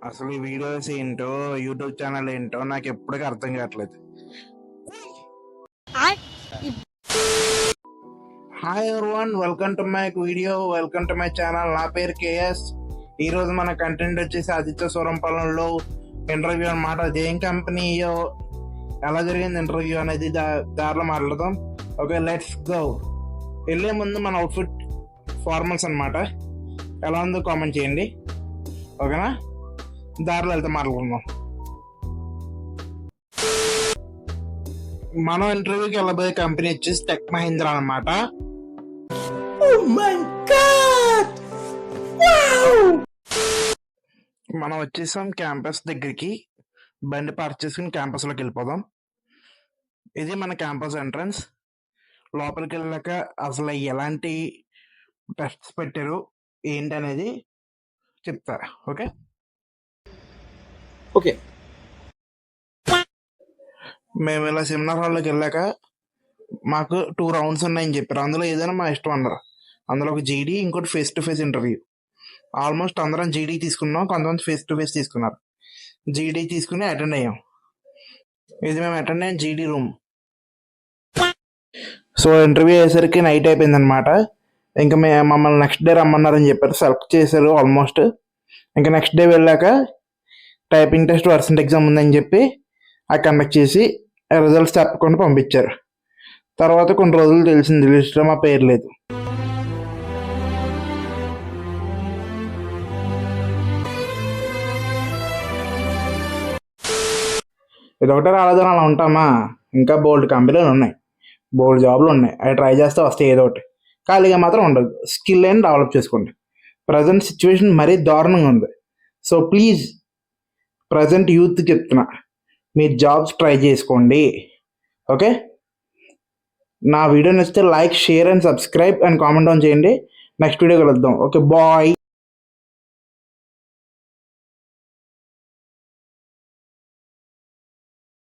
అసలు ఈ వీడియోస్ ఏంటో యూట్యూబ్ ఛానల్ ఏంటో నాకు ఎప్పటికీ అర్థం కావట్లేదు. Hi everyone, welcome to my video, welcome to my channel. నా పేరు కేఎస్. ఈ రోజు మన కంటెంట్ వచ్చేసి ఆదిత్య సూరంపాలెంలో ఇంటర్వ్యూ అన్నమాట. అదేం కంపెనీయో, ఎలా జరిగింది ఇంటర్వ్యూ అనేది దారిలో మాట్లాడదాం. Okay, let's go. వెళ్ళే ముందు మన అవుట్ఫిట్ ఫార్మల్స్ అన్నమాట. ఎలా ఉందో కామెంట్ చేయండి, ఓకేనా? దారిలో వెళ్తే మాట్లాడుకుందాం. మనం ఇంటర్వ్యూకి వెళ్ళబోయే కంపెనీ వచ్చేసి టెక్ మహీంద్రా అనమాట. మనం వచ్చేసాం క్యాంపస్ దగ్గరికి. బండి పార్క్ చేసుకుని క్యాంపస్ లోకి వెళ్ళిపోదాం. ఇది మన క్యాంపస్ ఎంట్రన్స్. లోపలికి వెళ్ళాక అసలు ఎలాంటి టెస్ట్స్ పెట్టారు ఏంటి అనేది చెప్తారా? ఓకే ఓకే మేము ఇలా సెమినార్ హాల్లోకి వెళ్ళాక మాకు 2 రౌండ్స్ ఉన్నాయని చెప్పారు. అందులో ఏదైనా మా ఇష్టం అన్నారు. అందులో ఒక జీడీ, ఇంకోటి face to face interview. Almost అందరం జీడీ తీసుకున్నాం, కొంతమంది ఫేస్ టు ఫేస్ తీసుకున్నారు. జీడీ తీసుకుని అటెండ్ అయ్యాం. ఇది మేము అటెండ్ అయ్యాం జీడీ రూమ్. సో ఇంటర్వ్యూ అయ్యేసరికి నైట్ అయిపోయింది అనమాట. ఇంకా మమ్మల్ని నెక్స్ట్ డే రమ్మన్నారని చెప్పారు. సెలెక్ట్ చేశారు ఆల్మోస్ట్. ఇంకా నెక్స్ట్ డే వెళ్ళాక టైపింగ్ టెస్ట్, వర్సెంట్ ఎగ్జామ్ ఉందని చెప్పి ఆ కండక్ట్ చేసి రిజల్ట్స్ చెప్పకుండా పంపించారు. తర్వాత కొన్ని రోజులు తెలిసింది లిస్ట్లో మా పేరు లేదు. ఇదొకటే రాలేదని అలా ఉంటామా? ఇంకా బోల్డ్ కంపెనీలు ఉన్నాయి, బోల్డ్ జాబ్లు ఉన్నాయి. అవి ట్రై చేస్తే వస్తాయి ఏదో ఒకటి. ఖాళీగా మాత్రం ఉండదు. స్కిల్ అయినా డెవలప్ చేసుకోండి. ప్రజెంట్ సిచ్యువేషన్ మరీ దారుణంగా ఉంది. సో ప్లీజ్, ప్రజెంట్ యూత్ చెప్తున్నా, మీరు జాబ్స్ ట్రై చేసుకోండి. ఓకే, నా వీడియో నచ్చితే like, share and subscribe and comment on చేయండి. నెక్స్ట్ వీడియో కలుద్దాం. Okay, bye.